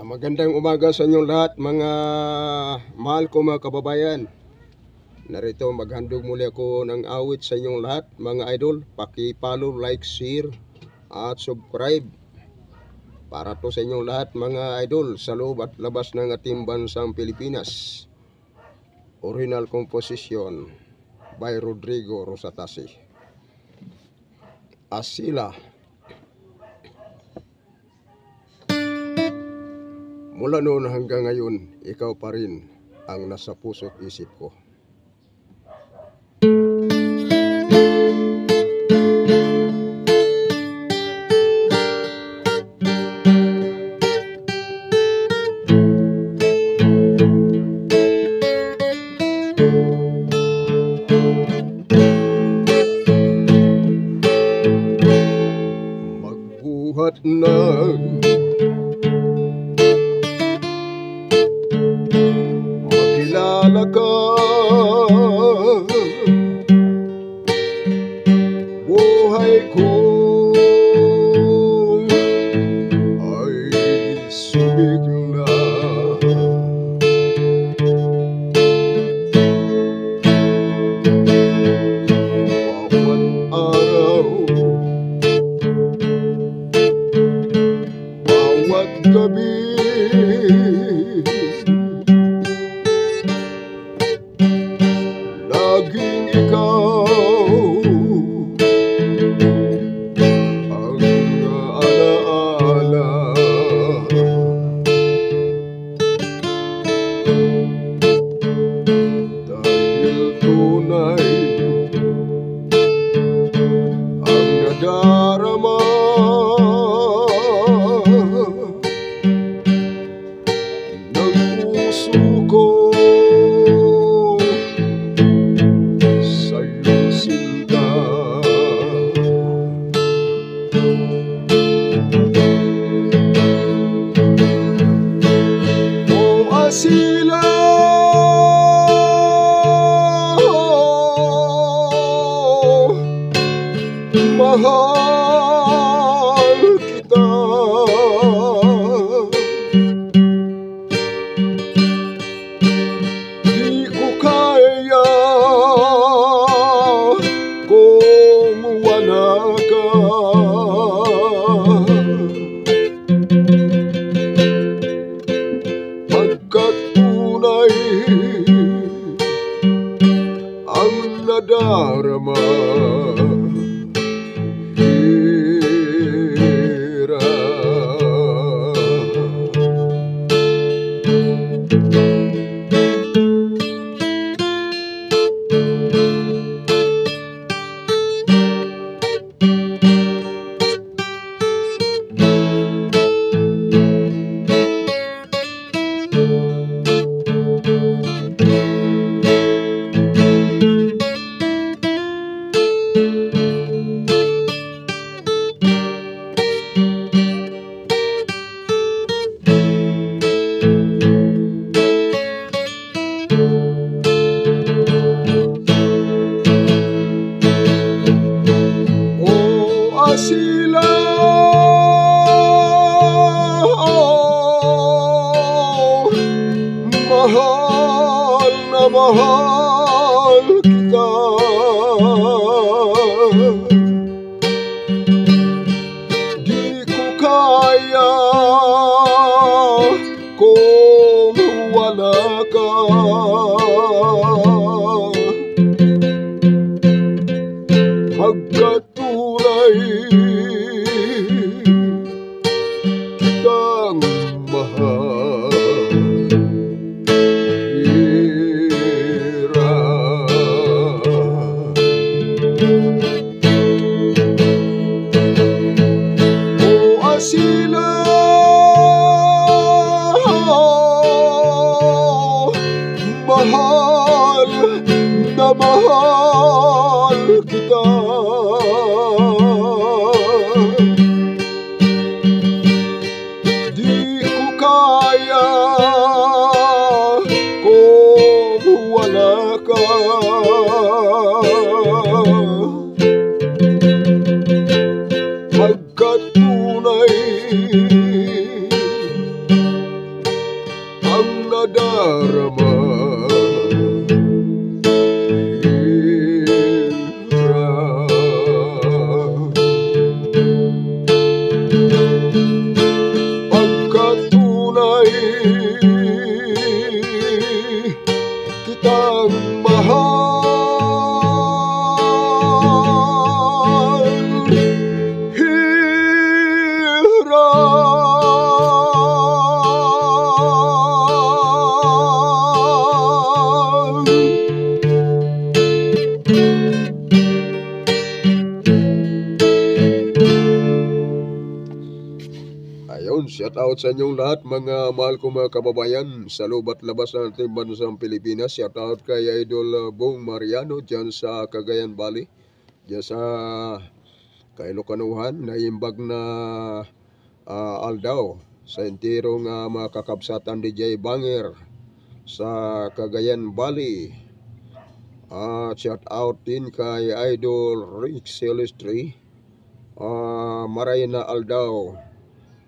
Magandang umaga sa inyong lahat, mga mahal ko mga kababayan. Narito maghandog muli ako ng awit sa inyong lahat, mga idol. Paki-follow, like, share at subscribe para to sa inyong lahat, mga idol, sa loob at labas ng ating bansang Pilipinas. Original composition by Rodrigo Rosatasi. Asila. Mula noon hanggang ngayon, ikaw pa rin ang nasa puso't isip ko. Magbuhat na makilala ka, buhay ko ay sumigla. Bawat araw, bawat gabi, laging ikaw ang alaala. Dahil tunay ang nadarama ng puso ko sa'yo, sinta. O asila, mahal kita. Di ko kaya kung wala ka. Pagkat tunay ang nadarama, asila, mahal na mahal kita. Di ko kaya kung wala ka. Pagkat tunay kitang mahal. O asila, mahal na mahal kita. Di ko kaya kung wala ka. Pagkat tunay Ayun, shout out sa inyong lahat mga mahal ko mga kababayan sa loob at labas ng ating bansang Pilipinas. Shout out kay Idol Bong Mariano dyan sa Cagayan Valley. Dyan sa Kailokanuhan, naimbag na Aldao sa entirong mga kakabsatan DJ Banger sa Cagayan Valley. Shout out din kay Idol Rick Celestri, Marayna Aldao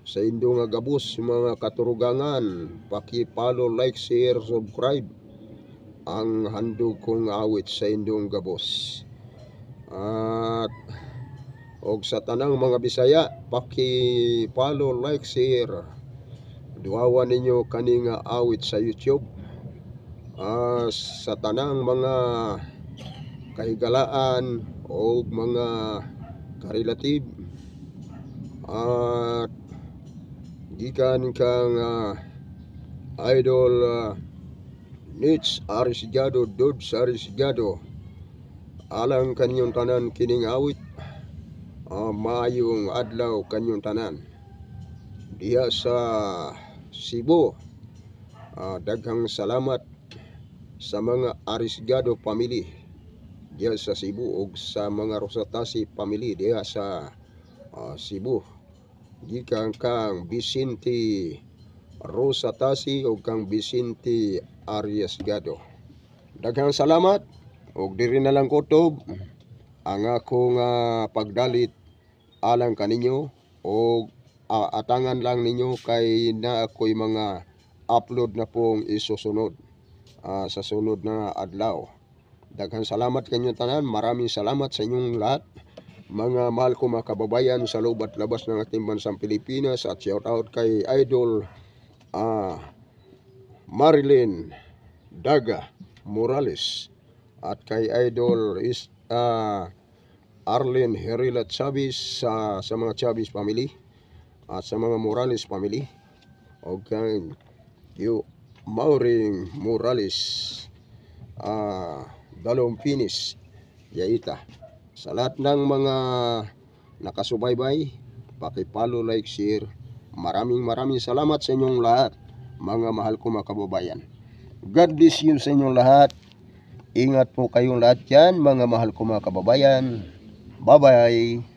sa indong gabos mga katurugangan. Paki-follow, like, share, subscribe ang handog kong awit sa indong gabos. At og sa tanang mga Bisaya, paki-follow, like, share, duwawan ninyo kaning awit sa YouTube. Sa tanang mga kahigalaan o mga karelative at gikan kang Idol Nits Arisigado, Dodds Arisigado, alang kanyong tanan kining awit. Maayong adlaw kanyong tanan diya sa Cebu. Daghang salamat sa mga Arisigado family diya sa Cebu ug sa mga Rosatasi family diya sa Cebu. Gikan kang Vicente Rosatasi ug kang Vicente Arisigado. Daghang salamat ug diri na lang kutob ang akong pagdalit alang kaninyo o atangan lang ninyo kay na ako'y mga upload na pong isusunod sa sunod na adlaw. Daghang salamat kanyong tanan. Maraming salamat sa inyong lahat mga mahal ko mga kababayan sa loob at labas ng ating bansang Pilipinas. At shout out kay Idol Marilyn Daga Morales at kay Idol Arlen Herila Chavez sa mga Chavez family at sa mga Morales family o kay Maureen Morales Dalong Finis Yaita. Sa lahat ng mga nakasubaybay, paki-follow, like, share. Maraming salamat sa inyong lahat mga mahal ko mga kababayan. God bless you sa inyong lahat. Ingat po kayong lahat dyan mga mahal ko mga kababayan. Bye-bye.